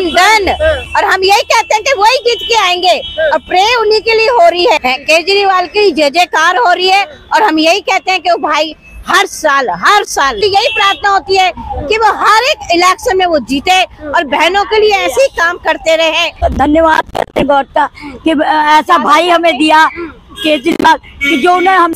Done done. और हम यही कहते हैं कि वही जीत के आएंगे और प्रे उन्हीं के लिए हो रही है। केजरीवाल की जय जयकार हो रही है और हम यही कहते हैं कि वो भाई हर साल यही प्रार्थना होती है कि वो हर एक इलेक्शन में वो जीते और बहनों के लिए ऐसे ही काम करते रहे। धन्यवाद करते गॉड का कि ऐसा भाई हमें दिया केजरीवाल कि जो उन्हें हम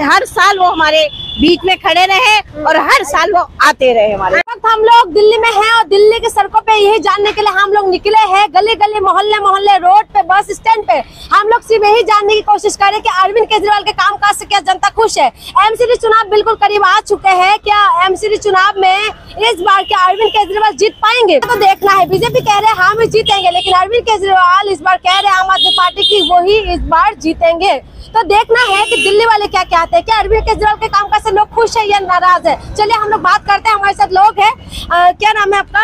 हर साल वो हमारे बीच में खड़े रहे और हर साल वो आते रहे हमारे। हम लोग दिल्ली में हैं और दिल्ली की सड़कों पे यही जानने के लिए हम लोग निकले हैं, गली गली मोहल्ले मोहल्ले रोड पे बस स्टैंड पे हम लोग सिर्फ यही जानने की कोशिश करें कि अरविंद केजरीवाल के काम काज से क्या जनता खुश है। एमसीडी चुनाव बिल्कुल करीब आ चुके हैं, क्या एमसीडी चुनाव में इस बार क्या अरविंद केजरीवाल जीत पाएंगे तो देखना है। बीजेपी कह रहे हैं हम जीतेंगे, लेकिन अरविंद केजरीवाल इस बार कह रहे हैं आम आदमी पार्टी की वही इस बार जीतेंगे। तो देखना है कि दिल्ली वाले क्या कहते हैं, क्या अरविंद केजरीवाल के काम काज से लोग खुश है या नाराज है। चलिए हम लोग बात करते हैं, हमारे साथ लोग हैं। क्या नाम है आपका?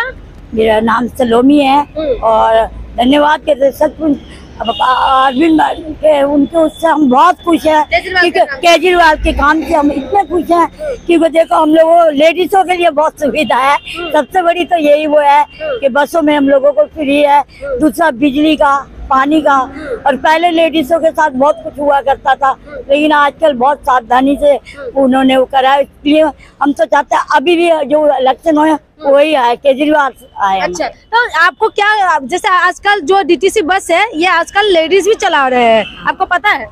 मेरा नाम सलोमी है और धन्यवाद के सचमुच अरविंद के उनके उससे हम बहुत खुश हैं। केजरीवाल के काम से हम इतने खुश हैं क्योंकि देखो हम लोगों लेडीजों के लिए बहुत सुविधा है। सबसे बड़ी तो यही वो है कि बसों में हम लोगों को फ्री है, दूसरा बिजली का पानी का। और पहले लेडीजों के साथ बहुत कुछ हुआ करता था, लेकिन आजकल बहुत सावधानी से उन्होंने वो करा। इसलिए हम तो चाहते हैं अभी भी जो इलेक्शन हो वही आए, केजरीवाल आए। अच्छा, तो आपको क्या जैसे आजकल जो डीटीसी बस है ये आजकल लेडीज भी चला रहे हैं, आपको पता है?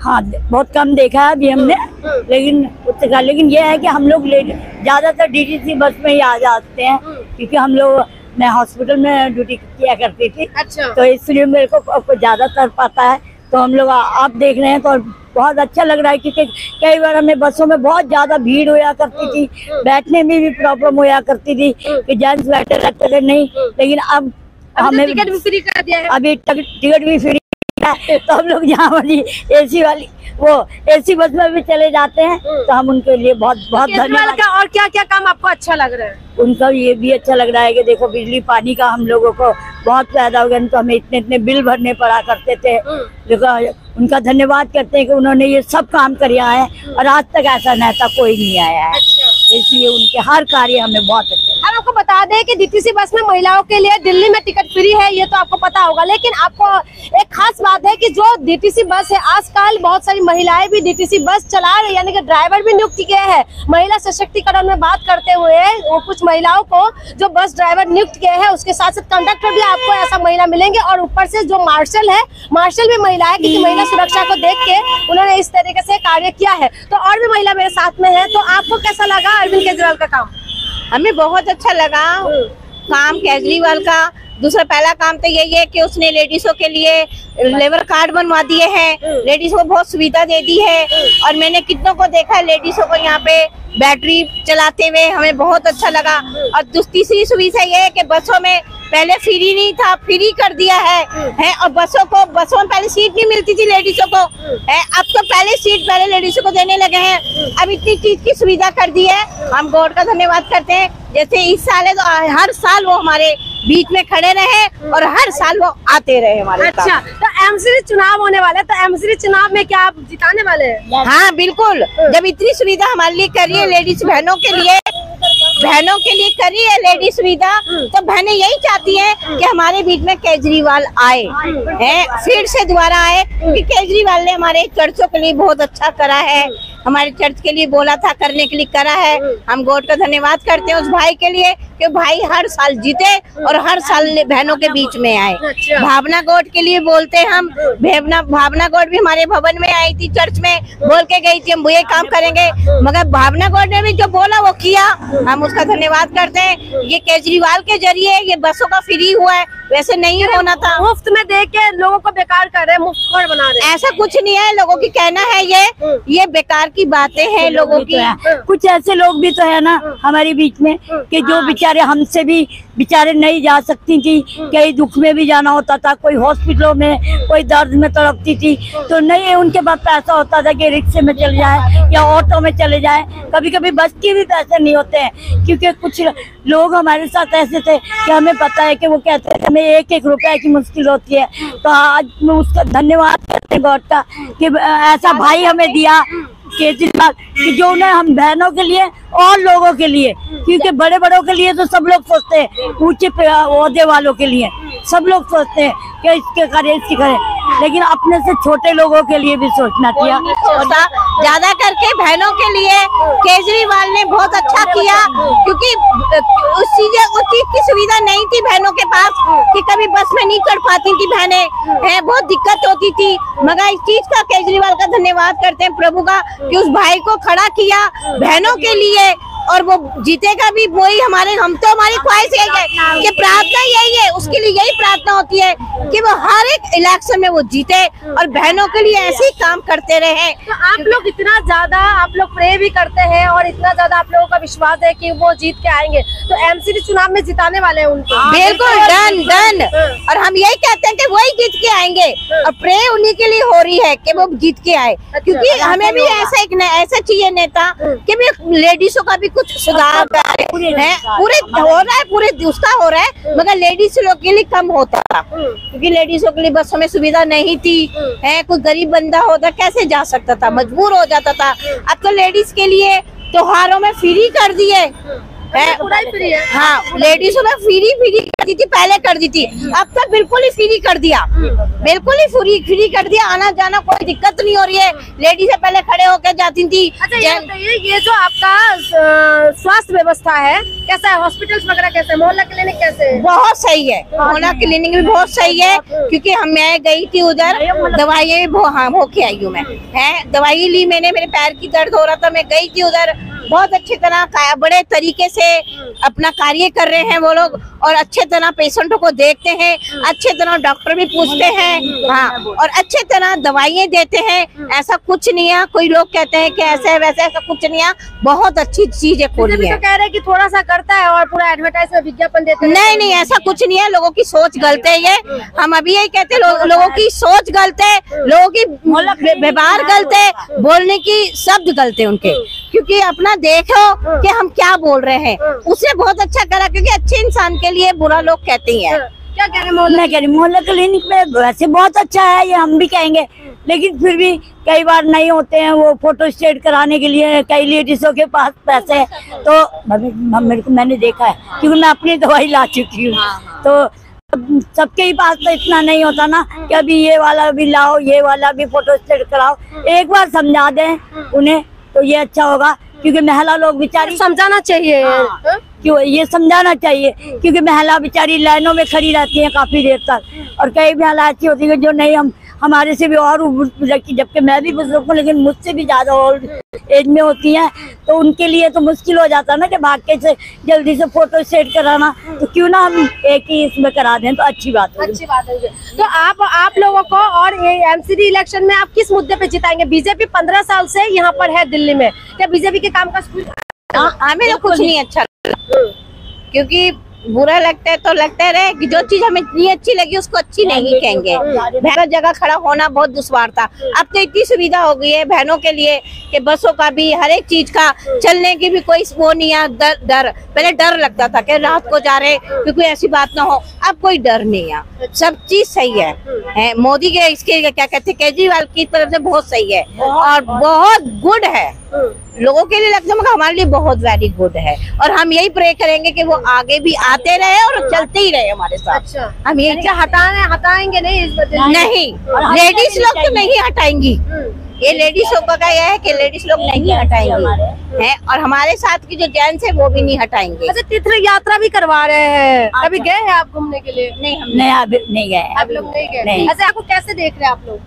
हाँ, बहुत कम देखा है अभी हमने, लेकिन ये है कि हम लोग ज्यादातर डीटीसी बस में ही आ जाते हैं क्योंकि हम लोग मैं हॉस्पिटल में ड्यूटी किया करती थी। अच्छा। तो इसलिए मेरे को ज्यादातर पता है। तो हम लोग आप देख रहे हैं तो बहुत अच्छा लग रहा है क्योंकि कई बार हमें बसों में बहुत ज्यादा भीड़ होया करती थी, बैठने में भी प्रॉब्लम होया करती थी कि जेंट्स बैठे रहते थे नहीं, लेकिन अब हमें टिकट भी फ्री कर दिया है। अभी टिकट भी फ्री है तो हम लोग यहाँ वाली एसी बस में भी चले जाते हैं। तो हम उनके लिए बहुत बहुत धन्यवाद। और क्या क्या काम आपको अच्छा लग रहा है? उनका ये भी अच्छा लग रहा है कि देखो बिजली पानी का हम लोगों को बहुत फायदा हो गया। तो हमें इतने इतने बिल भरने पड़ा करते थे, देखो उनका धन्यवाद करते हैं कि उन्होंने ये सब काम किया है और आज तक ऐसा नेता कोई नहीं आया है। इसलिए उनके हर कार्य हमें बहुत अच्छे। हम आपको बता दें कि डीटीसी बस में महिलाओं के लिए दिल्ली में टिकट फ्री है, ये तो आपको पता होगा, लेकिन आपको एक खास बात है कि जो डीटीसी बस है आजकल बहुत सारी महिलाएं भी डीटीसी बस चला रही है, यानी कि ड्राइवर भी नियुक्त किए हैं। महिला सशक्तिकरण में बात करते हुए वो कुछ महिलाओं को जो बस ड्राइवर नियुक्त किए हैं, उसके साथ साथ कंडक्टर भी आपको ऐसा महिला मिलेंगे और ऊपर से जो मार्शल है, मार्शल भी महिला है क्योंकि महिला सुरक्षा को देख के उन्होंने इस तरीके से कार्य किया है। तो और भी महिला मेरे साथ में है, तो आपको कैसा लगा अरविंद केजरीवाल का काम? हमें बहुत अच्छा लगा काम केजरीवाल का। दूसरा पहला काम तो यही है कि उसने लेडीजों के लिए लेबर कार्ड बनवा दिए हैं, लेडीजों को बहुत सुविधा दे दी है। और मैंने कितनों को देखा है लेडीजों को यहाँ पे बैटरी चलाते हुए, हमें बहुत अच्छा लगा। और तीसरी सुविधा ये है कि बसों में पहले फ्री नहीं था, फ्री कर दिया है और बसों में पहले सीट नहीं मिलती थी लेडीजों को, है अब तो पहले लेडीजों को देने लगे हैं। अब इतनी चीज की सुविधा कर दी है, हम गॉड का धन्यवाद करते हैं। जैसे इस साल है तो हर साल वो हमारे बीच में खड़े रहे और हर साल वो आते रहे हमारे। अच्छा, तो एमसीडी चुनाव होने वाले, तो एमसीडी चुनाव में क्या आप जिताने वाले हैं? हाँ बिल्कुल, जब इतनी सुविधा हमारे लिए करी है लेडीज बहनों के लिए करी है लेडीज सुविधा, तो बहनें यही चाहती हैं कि हमारे बीच में केजरीवाल आए हैं, फिर से दोबारा आए, क्योंकि केजरीवाल ने हमारे चर्चों के लिए बहुत अच्छा करा है, हमारे चर्च के लिए बोला था करने के लिए करा है। हम गॉड का धन्यवाद करते हैं उस भाई के लिए कि भाई हर साल जीते और हर साल बहनों के बीच में आए। भावना गॉड के लिए बोलते हैं हम, भावना गॉड भी हमारे भवन में आई थी, चर्च में बोल के गई थी हम ये काम करेंगे, मगर भावना गॉड ने भी जो बोला वो किया, हम उसका धन्यवाद करते हैं। ये केजरीवाल के जरिए ये बसों का फ्री हुआ है, वैसे नहीं होना था। मुफ्त में दे के लोगों को बेकार कर रहे हैं, मुफ्त खोर बना रहे हैं। ऐसा कुछ नहीं है, लोगों की कहना है ये बेकार की बातें हैं लोगों की। कुछ ऐसे लोग भी तो है ना हमारे बीच में कि जो बेचारे हमसे भी बेचारे नहीं जा सकती थी, कई दुख में भी जाना होता था, कोई हॉस्पिटलों में, कोई दर्द में तड़पती थी, तो नहीं उनके पास पैसा होता था कि रिक्शे में चले जाए या ऑटो में चले जाए। कभी कभी बस के भी पैसे नहीं होते हैं क्योंकि कुछ लोग हमारे साथ ऐसे थे कि हमें पता है कि वो कहते हैं हमें एक एक रुपए की मुश्किल होती है। तो आज मैं उसका धन्यवाद करते हैं गॉड का कि ऐसा भाई हमें दिया केजरीवाल कि जो उन्हें हम बहनों के लिए और लोगों के लिए, क्योंकि बड़े बड़ों के लिए तो सब लोग सोचते हैं, ऊंचे ओहदे वालों के लिए सब लोग सोचते हैं कि इसके करें इसके करें, लेकिन अपने से छोटे लोगों के लिए भी सोचना चाहिए। ज्यादा करके बहनों के लिए केजरीवाल ने बहुत अच्छा किया, क्योंकि उस चीज की सुविधा नहीं थी बहनों के पास कि कभी बस में नहीं चढ़ पाती थी बहनें, है बहुत दिक्कत होती थी। मगर इस चीज का केजरीवाल का धन्यवाद करते हैं प्रभु का कि उस भाई को खड़ा किया बहनों के लिए, और वो जीतेगा भी। वही हमारी ख्वाहिश यही है कि प्रार्थना यही है, उसके लिए यही प्रार्थना होती है कि वो हर एक इलेक्शन में वो जीते और बहनों के लिए ऐसे ही काम करते रहे। तो आप लोग इतना ज्यादा आप लोग प्रे भी करते हैं और इतना ज्यादा आप लोगों का विश्वास है कि वो जीत के आएंगे, तो एमसीडी चुनाव में जिताने वाले हैं उनको? बिल्कुल डन। और हम यही कहते हैं कि वही जीत के आएंगे, और प्रे उन्हीं के लिए हो रही है कि वो जीत के आए, क्योंकि हमें भी ऐसा चाहिए नेता कि भी लेडीजों का भी कुछ सुधार है। पूरे हो रहा है, पूरे उसका हो रहा है, मगर लेडीज लोग के लिए कम होता था, क्योंकि लेडीजों के लिए बसों में सुविधा नहीं थी, है कोई गरीब बंदा होता कैसे जा सकता था, मजबूर हो जाता था। अब तो लेडीज के लिए त्योहारों में फ्री कर दिए है, फ्री है। हाँ लेडीजों में फ्री कर दी थी, पहले कर दी थी, अब तो बिल्कुल ही फ्री कर दिया, बिल्कुल ही फ्री कर दिया। आना जाना कोई दिक्कत नहीं हो रही है, लेडीज से पहले खड़े होकर जाती थी। अच्छा ये जो आपका स्वास्थ्य व्यवस्था है कैसा है, हॉस्पिटल्स वगैरह कैसे है, मोहल्ला क्लिनिक कैसे है? बहुत सही है, मोहल्ला क्लिनिक भी बहुत सही है, क्योंकि मैं गई थी उधर, दवाई होके आई हूँ मैं, है दवाई ली मैंने, मेरे पैर की दर्द हो रहा था, मैं गई थी उधर, बहुत अच्छी तरह बड़े तरीके से अपना कार्य कर रहे हैं वो लोग, और अच्छे तरह पेशेंटों को देखते हैं, अच्छे तरह डॉक्टर भी पूछते हैं, हाँ और अच्छे तरह दवाइयाँ देते हैं। ऐसा कुछ नहीं है, कोई लोग कहते हैं कि ऐसा है वैसे, ऐसा कुछ नहीं है, बहुत अच्छी चीजें खोली है। तो कह रहे हैं कि थोड़ा सा करता है और पूरा एडवर्टाइज में विज्ञापन देते हैं। नहीं ऐसा कुछ नहीं है, लोगों की सोच गलत है ये, हम अभी यही कहते हैं लोगों की सोच गलत है, लोगों की व्यवहार गलत है, बोलने की शब्द गलत है उनके, क्योंकि अपना देखो कि हम क्या बोल रहे हैं, उसने बहुत अच्छा करा, क्योंकि अच्छे इंसान के लिए बुरा लोग कहते हैं। क्या कह रहे हैं मोहल्ला क्लिनिक में वैसे बहुत अच्छा है, ये हम भी कहेंगे, लेकिन फिर भी कई बार नहीं होते हैं वो फोटो स्टेट कराने के लिए, कई लेडीजों के पास पैसे है, तो मैंने देखा है क्योंकि मैं अपनी दवाई ला चुकी हूँ, तो सबके ही पास तो इतना नहीं होता ना कि अभी ये वाला भी लाओ, ये वाला भी फोटो स्टेट कराओ। एक बार समझा दें उन्हें तो ये अच्छा होगा, क्योंकि महिला लोग बेचारी समझाना चाहिए, क्यों ये समझाना चाहिए, क्योंकि महिला बेचारी लाइनों में खड़ी रहती है काफी देर तक, और कई महिला ऐसी होती है जो नहीं हमारे से भी और जबकि मैं भी बुजुर्ग हूँ, लेकिन मुझसे भी ज्यादा ओल्ड एज में होती हैं, तो उनके लिए तो मुश्किल हो जाता है ना कि भाग के से जल्दी से फोटो सेट कराना, तो क्यों ना हम एक ही इसमें करा दें, तो अच्छी बात है। तो आप लोगों को और एमसीडी इलेक्शन में आप किस मुद्दे पे जिताएंगे? बीजेपी 15 साल से यहाँ पर है दिल्ली में, क्या बीजेपी के काम का हमें तो कुछ नहीं अच्छा लगता, क्योंकि बुरा लगता है तो लगता रहे कि जो चीज हमें इतनी अच्छी लगी उसको अच्छी नहीं कहेंगे। बहनों जगह खड़ा होना बहुत दुश्वार था, अब तो इतनी सुविधा हो गई है बहनों के लिए कि बसों का भी, हर एक चीज का, चलने की भी कोई वो नहीं है डर। पहले डर लगता था कि रात को जा रहे क्योंकि ऐसी बात ना हो, अब कोई डर नहीं है, सब चीज सही है। मोदी के इसके क्या कहते हैं, केजरीवाल की तरफ से बहुत सही है और बहुत गुड है, लोगों के लिए लगता है मगर हमारे लिए बहुत वेरी गुड है, और हम यही प्रे करेंगे कि वो आगे भी आते रहे और चलते ही रहे हमारे साथ। अच्छा, हम यही हटाएंगे नहीं इस वजह नहीं, लेडीज लोग तो नहीं हटाएंगी, ये लेडीज लोगों का यह है कि लेडीज लोग नहीं हटाएंगे हैं, और हमारे साथ की जो जेंट्स है वो भी नहीं हटाएंगे। अच्छा, तीर्थ यात्रा भी करवा रहे हैं, अभी गए हैं आप घूमने के लिए? नहीं, हम नहीं गए, आप लोग नहीं गए। अच्छा, आपको कैसे देख रहे हैं आप लोग?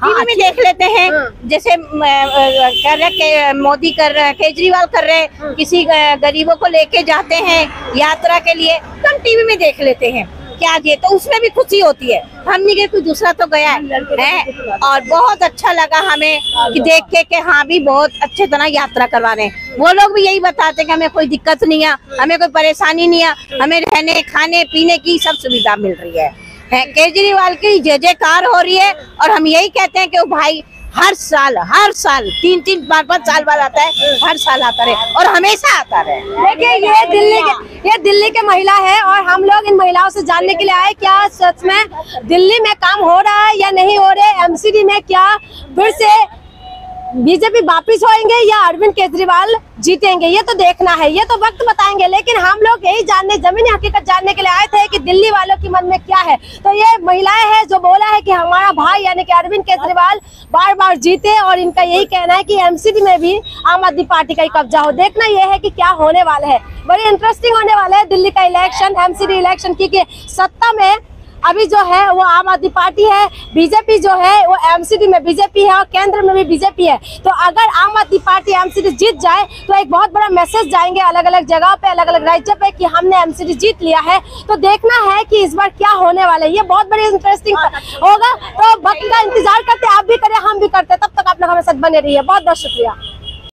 टीवी में देख लेते हैं, जैसे कर रहे मोदी कर रहे, केजरीवाल कर रहे, किसी गरीबों को लेके जाते हैं यात्रा के लिए, तो हम टीवी में देख लेते हैं क्या दिए, तो उसमें भी खुशी होती है। हम नहीं गए, कोई दूसरा तो गया है, और बहुत अच्छा लगा हमें कि देख के कि हाँ भी बहुत अच्छे तरह यात्रा करवा रहे हैं। वो लोग भी यही बताते कि हमें कोई दिक्कत नहीं है, हमें कोई परेशानी नहीं है, हमें रहने खाने पीने की सब सुविधा मिल रही है। केजरीवाल की जय जयकार हो रही है, और हम यही कहते हैं कि वो भाई हर साल 3-3, 4-5 साल बाद आता है, हर साल आता रहे और हमेशा आता रहे। देखिए, ये दिल्ली के महिला है, और हम लोग इन महिलाओं से जानने के लिए आए क्या सच में दिल्ली में काम हो रहा है या नहीं हो रहा है, एमसीडी में क्या फिर से बीजेपी वापिस होएंगे या अरविंद केजरीवाल जीतेंगे, ये तो देखना है, ये तो वक्त बताएंगे। लेकिन हम लोग यही जानने, जमीनी हकीकत जानने के लिए आए थे कि दिल्ली वालों के मन में क्या है। तो ये महिलाएं हैं जो बोला है कि हमारा भाई यानी कि अरविंद केजरीवाल बार बार जीते, और इनका यही कहना है कि एमसीडी में भी आम आदमी पार्टी का ही कब्जा हो। देखना यह है कि क्या होने वाला है, बड़ी इंटरेस्टिंग होने वाला है दिल्ली का इलेक्शन, एमसीडी इलेक्शन, क्योंकि सत्ता में अभी जो है वो आम आदमी पार्टी है, बीजेपी जो है वो एमसीडी में बीजेपी है और केंद्र में भी बीजेपी है। तो अगर आम आदमी पार्टी एमसीडी जीत जाए तो एक बहुत बड़ा मैसेज जाएंगे अलग अलग जगह पे, अलग अलग राज्यों पे कि हमने एमसीडी जीत लिया है। तो देखना है कि इस बार क्या होने वाला है, ये बहुत बड़ी इंटरेस्टिंग होगा। तो वक्त का इंतजार करते, आप भी करें हम भी करते, तब तक आप लोग हमारे साथ बने रहिए। बहुत बहुत शुक्रिया।